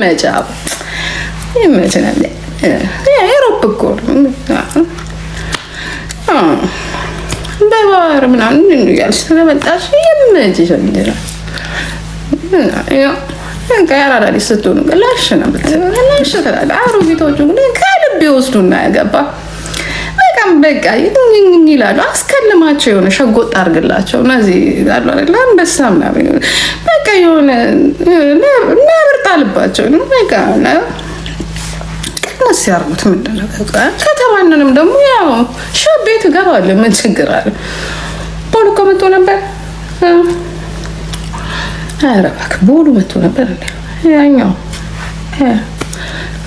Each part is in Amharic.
መጫብ ይመችናል። ኤሮፕ እኮ በባህር ምናምን ያልሽ ስለመጣሽ ይመችሽ እንዴ? ከያራዳሪ ስትሆኑ ላሽ ነው ላሽ ተላላ አሮጊቶቹ ግን ከልብ ይወስዱና ያገባ በቃ ይላሉ። አስከልማቸው የሆነ ሸጎጥ አድርግላቸው እነዚህ ጋር አይደል አንበሳ ምናምን በቃ የሆነ ናብርጣልባቸው በቃ ቀነስ ያርጉት። ምንድነው ከተማንንም ደግሞ ያው ሸቤት ገባለ ምን ችግር አለ? ቦሉ እኮ መጥቶ ነበር። ኧረ እባክህ ቦሉ መጥቶ ነበር እንዴ ያኛው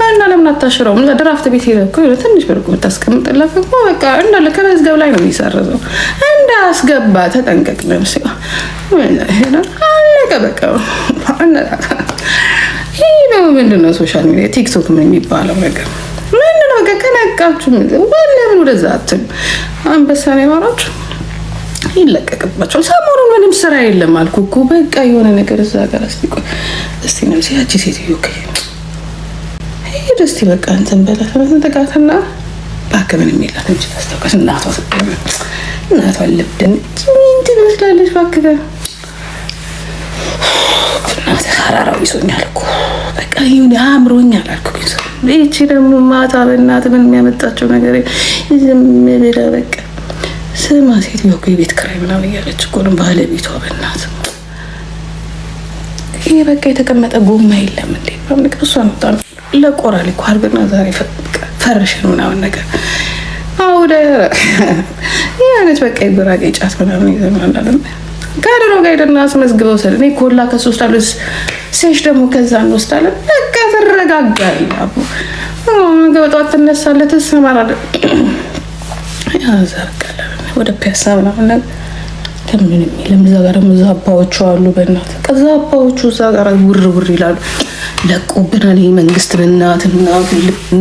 እና ለምን አታሽረውም? ድራፍት ቤት ሄደህ እኮ ትንሽ ብር ብታስቀምጥለት እኮ በቃ እንዳለ ከመዝገብ ላይ ነው የሚሰርዘው። እንዳስገባ ተጠንቀቅ ነው አለቀ በቃ። ይህ ነው ምንድነው ሶሻል ሚዲያ ቲክቶክ ምን የሚባለው ነገር ምንድነው? በቃ ከነቃችሁ ለምን ወደዛ አትሉ? አንበሳ ነው የማራችሁ ይለቀቅባቸው። ሰሞኑን ምንም ስራ የለም አልኩ እኮ በቃ የሆነ ነገር እዛ ጋር እስቲ ነው ሲያቺ ሴትዮ ደስቲ በቃ እንትን በላት ተንተቃተና ባከ ምንም የላት እንጂ አስተውቀስ እናቷ ልብደን እንት መስላለች ባከ እናት ሐራራው ይሶኛል እኮ በቃ ይሁን አምሮኛል አልኩኝ። እቺ ደግሞ ማታ በእናት ምን የሚያመጣቸው ነገር ዝም ብላ በቃ ስማ ሴትዮ እኮ የቤት ኪራይ ምናምን እያለች እኮ ነው ባለቤቷ በእናት ይሄ በቃ የተቀመጠ ጎማ የለም እንዴ በቃ እሷ ነው ለቆራል እኮ አርገና ዛሬ ፈርሽን ምናምን ነገር አውደ ያነች በቃ ይጉራጌ ጫት ምናምን ይዘናል ጋር ነው ጋር አስመዝግበው ሰለ እኔ ኮላ ከሶስት አሉስ ሴሽ ደግሞ ከዛ እንወስዳለን። በቃ ተረጋጋል አቡ ገበጣው ተነሳለ ተሰማራለ ያዘርቀለ ወደ ፒያሳ ምናምን ለምን ለምዛ ጋር መዛባዎቹ አሉ በእናት ከዛባዎቹ እዛ ጋር ውር ይላሉ። ለቆብናል መንግስት በእናትና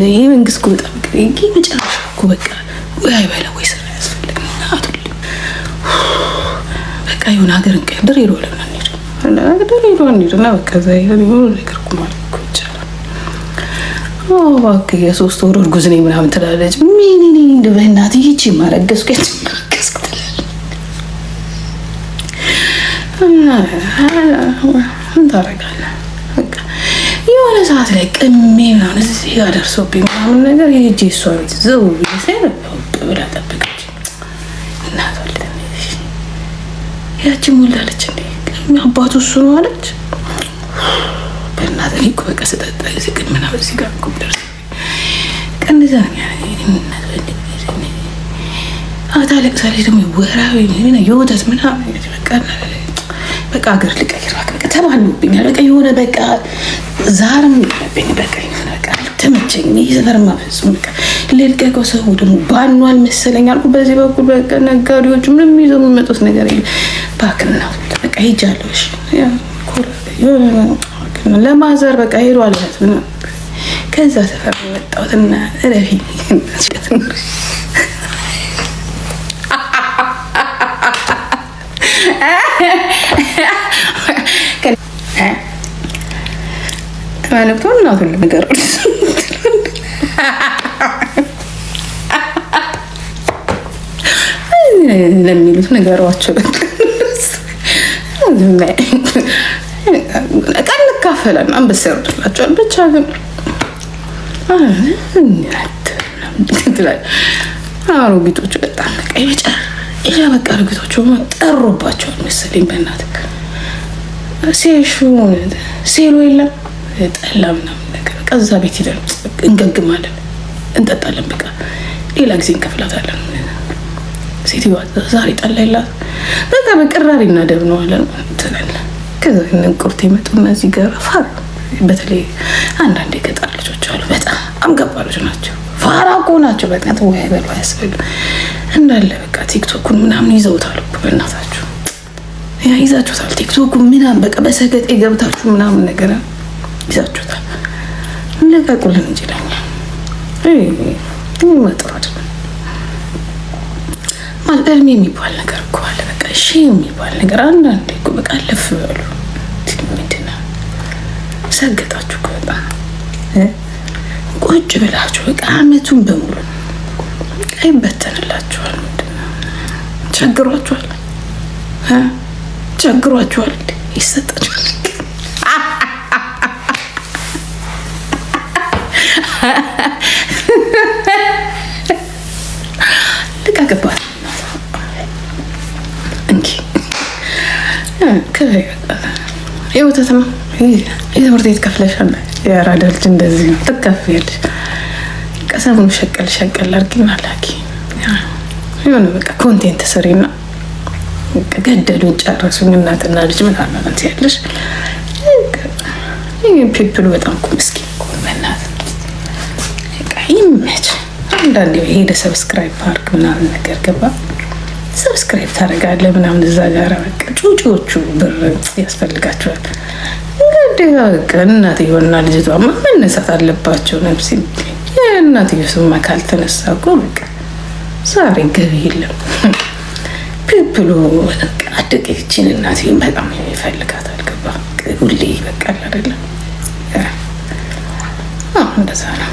ይሄ መንግስት እኮ በጣም ግሬንኪ መጨረሻ እኮ በቃ ወይ አይበላ ወይ ስራ ያስፈልግና አትል በቃ የሆነ ሀገር እንቀይር ይሮልና እንዴ ነገር ይሮልና በቃ ዘይ ነው ነገር እኮ ማለት እኮ ይቻላል። እባክህ የሶስት ወር እርጉዝ ነኝ ምናምን ትላለች። ምን እንደ በእናት ይቺ ማረገዝኩ ምን ታረጋለህ? በቃ የሆነ ሰዓት ላይ ቅሜ ምናምን እዚህ ጋር ደርሶብኝ ምናምን ነገር የእጄ እሷ ቤት ዘው ብዬ ብላ ጠብቀች። እናቷ ልትነሽ ያችን ወልዳለች እንዴ አባቱ እሱ ነው አለች። በእናትህ እኮ በቃ ስጠጣ ግን ምናምን እዚህ ጋር እኮ ደርሶ ቀንዛ ታለቅሳለች ደግሞ ወራዊ የወተት ምናምን በቃ ሀገር ልቀይር በቃ ተባልኩብኛል። በቃ የሆነ በቃ ዛርም ይለብኝ በቃ የሆነ በቃ ተመቸኝ። ይዘፈርማ ፍጹም በቃ ልልቀቀው። ሰው ደግሞ ባኗል መሰለኝ አልኩ። በዚህ በኩል በቃ ነጋዴዎች ምንም ይዘው የሚመጡት ነገር የለም። ባክና በቃ ሄጃለሁ። እሺ ያ ኮራ ለማዘር በቃ ሄዷል ማለት ነው። ከዛ ሰፈር መጣሁትና ረፊ ማለት ነው እናቱ ነገር ለሚሉት ነገሯቸው ቀን ካፈለን አንበሳ ይወርድላቸዋል። ብቻ ግን አሮጊቶቹ በጣም በቃ በቃ አሮጊቶቹ ጠሩባቸዋል መሰለኝ በእናትህ ሴሹ ሴሎ የለም ጠላ ምናምን ነገር በቃ እዛ ቤት ሄደን እንገግማለን እንጠጣለን። በቃ ሌላ ጊዜ እንከፍላታለን። ሴትዮዋ ዛሬ ጠላ የላት በቃ በቅራሪ እናደብነዋለን ትላለህ። ከዛ ቁርት ይመጡና እዚህ ጋር ፋር በተለይ አንዳንድ የገጠር ልጆች አሉ በጣም ገባሮች ናቸው። ፋራ እኮ ናቸው። በቃ ወይ በሉ ያስበሉ እንዳለ በቃ ቲክቶኩን ምናምን ይዘውታል በእናታችሁ ያ ይዛችሁታል። ቲክቶኩን ምናምን በቃ በሰገጤ ገብታችሁ ምናምን ነገር ይዛችሁታል። ለቀቁልን እንጂ ለኛ መጥራት ማለት እድሜ የሚባል ነገር እኮ አለ። በቃ የሚባል ነገር አንዳንዴ እኮ በቃ አለፍ በሉ ምንድን ነው ሰገጣችሁ በጣም ቁጭ ብላችሁ በቃ አመቱን በሙሉ ይበተንላችኋል። ቸግሯችኋል ቸግሯችኋል ይሰጣችኋል። ልቀቅባት እንጂ የወተት ነው የትምህርት ቤት ከፍለሻል። የአራዳ ልጅ እንደዚህ ነው ትከፍያለሽ። ቀሰሙን ሸቀል ሸቀል አድርጊና ላኪ። የሆነ በቃ ኮንቴንት ስሪና ገደሉን ጨረሱኝ እናትና ልጅ ምናምን ያለሽ ፒፕሉ በጣም እኮ ምስኪን እኮ በእናትህ ይመች። አንዳንዴ ሄደ ሰብስክራይብ ፓርክ ምናምን ነገር ገባ ሰብስክራይብ ታደርጋለህ ምናምን እዛ ጋር በቃ ጩጮቹ ብር ያስፈልጋቸዋል። እንግዲህ በቃ እናትየውና ልጅቷማ መነሳት አለባቸው። ነፍሲ የእናትየው ስማ ካልተነሳ እኮ በቃ ዛሬ ገቢ የለም። ፒፕሉ አደቀችን እናትየው በጣም ይፈልጋታል። ገባ ሁሌ ይበቃል አይደለም እንደዛ ነው።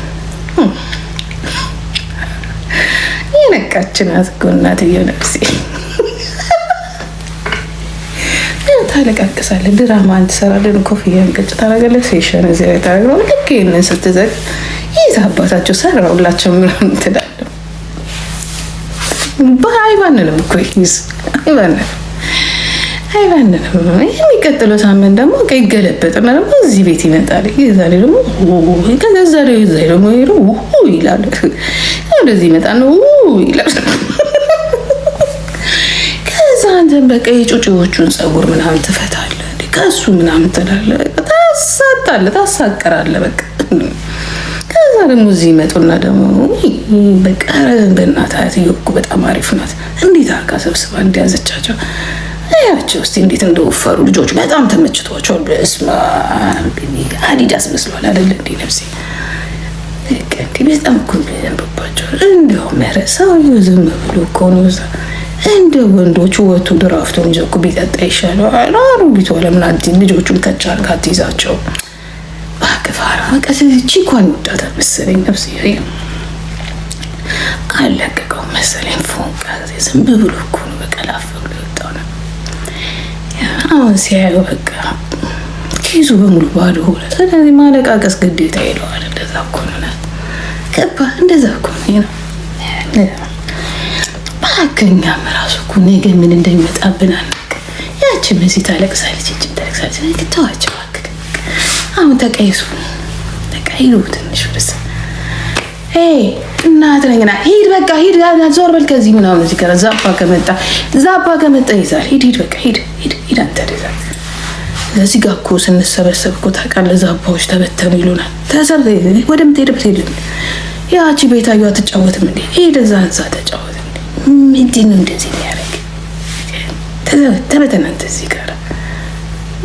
የነቃችን አትጎ እናትየው ነፍሴ ታለቃቅሳለህ። ድራማ ትሰራለህ፣ ኮፍያን ቀጭ ታደርጋለህ፣ ሴሽን እዚህ ላይ ታደርጋለህ። ልክ ይሄንን ስትዘግ ይህ አባታቸው ሰራውላቸው ምናምን ትላለህ። አይባንንም እኮ ይዝ አይባንንም። የሚቀጥለው ሳምንት ደግሞ ይገለበጥና ደግሞ እዚህ ቤት ይመጣል። ዛሬ ደግሞ ይላል፣ ወደዚህ ይመጣ ነው ይላል። ከዛ አንተን በቃ የጩጭዎቹን ፀጉር ምናምን ትፈታለህ፣ ከሱ ምናምን ትላለህ፣ ታሳጣለህ፣ ታሳቀራለህ በቃ። ከዛ ደግሞ እዚህ ይመጡና ደግሞ በቃ በእናትህ አያትየው እኮ በጣም አሪፍ ናት፣ እንዴት አርጋ ሰብስባ እንዲያዘቻቸው ያቸው እስቲ እንዴት እንደወፈሩ ልጆች በጣም ተመችቷቸዋል። በስማ አዲዳስ መስሏል አይደል እንዴ ነፍሴ በጣም እኮ ያንበባቸዋል። እንዲያውም መረሳው ዝም ብሎ እኮ ነው እዛ እንደ ወንዶቹ ወቱ ድራፍቱን ይዘው እኮ ቢጠጣ ይሻለዋል። አሮጊቷ ለምን ልጆቹን ከቻል ካትይዛቸው ባክፋራ በቃ ቺኳን ይወዳታል መሰለኝ ነፍሴ አለቀቀው መሰለኝ ፎንቃ ዝም ብሎ እኮ ነው በቃ ላፍ ብሎ የወጣው ነው። አሁን ሲያየው በቃ ኪሱ በሙሉ ባዶ ሆነ። ስለዚህ ማለቃቀስ ግዴታ ይለዋል። እንደዛ እኮ ነው ገባ፣ እንደዛ እኮ ነው። ባከኛም ራሱ እኮ ነገ ምን እንደሚመጣብን አልነገ። ያቺም እዚህ ታለቅሳለች፣ እቺም ታለቅሳለች። ተዋቸው እባክህ። አሁን ተቀይሱ ተቀይሩ ትንሽ ወደዛ እናት ነኝና ሂድ በቃ ሂድ፣ ዞር በል ከዚህ ምናምን። እዚህ ጋር ዛባ ከመጣ ይዛል። ሂድ በቃ ሂድ አንተ ደዛ። እዚህ ጋር እኮ ስንሰበሰብ እኮ ታውቃለህ ዛባዎች ተበተኑ ይሉናል። ወደምትሄድበት ሄድ። ያቺ ቤታዩ አትጫወትም እንዴ? ሂድ እዛ ተጫወት እንዴ? ምንድን ነው እንደዚህ የሚያደርግ? ተበተን አንተ እዚህ ጋር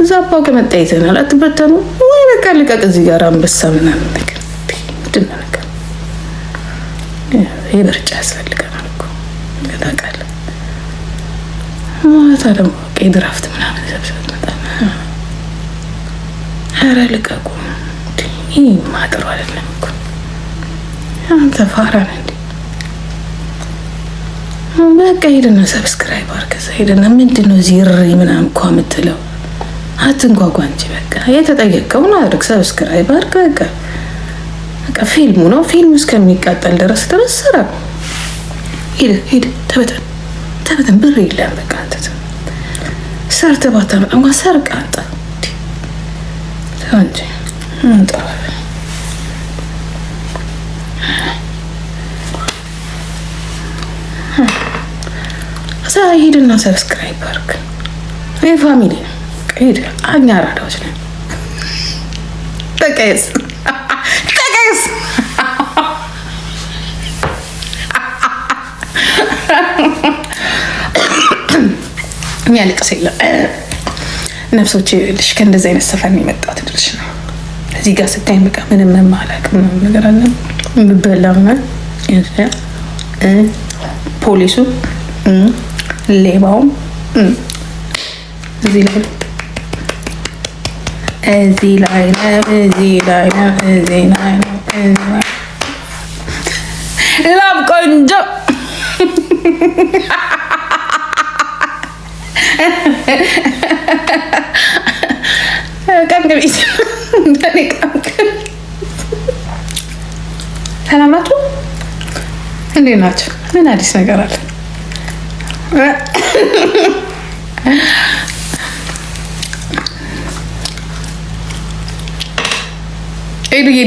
ዛባው ከመጣ ይዘናል። አትበተኑ ወይ በቃ ልቀቅ። እዚህ ጋር አንበሳ ምናምን ነገር ምንድን ነው ነገር የምርጫ ያስፈልገናል እኮ ታውቃለህ። ማታ ደግሞ ቀይ ድራፍት ምናምን ሰብሰብ መጣ። ኧረ ልቀቁ። ይህ ማጥሩ አይደለም እኮ አንተ ፋራ ነህ እንዴ? በቃ ሄድና ሰብስክራይብ አድርግ። ከዛ ሄድና ምንድን ነው እዚህ እሪ ምናምን እኮ የምትለው አትንጓጓ እንጂ በቃ የተጠየቀውን አድርግ። ሰብስክራይብ አድርግ በቃ ፊልሙ ነው። ፊልሙ እስከሚቃጠል ድረስ ስራ። ሂድ ተበተን። ብር የለም በቃ አንተ ሰርተህ ባታመጣ እንኳን ሰርቅ አንተ እንጂ ሂድና ሰብስክራይብ አድርግ። ፋሚሊ ነው ሂድ። እኛ አራዳዎች ነን። ተቀየስ የሚያለቅስ የለም። ነፍሶቼ ልሽ ከእንደዚህ አይነት ሰፈር ነው የመጣሁት ልሽ ነው። እዚህ ጋር ስታይም በቃ ምንም መማላቅ ነገር አለ የምበላ ምናምን ፖሊሱ ሌባውም እዚህ ላይ እዚህ ላይ ነው እዚህ ላይ ነው እዚህ ላይ ነው ላም ቆንጆ ቀምቀሚስ ሰላም ናችሁ? እንዴት ናችሁ? ምን አዲስ ነገር አለ? ኤዱዬ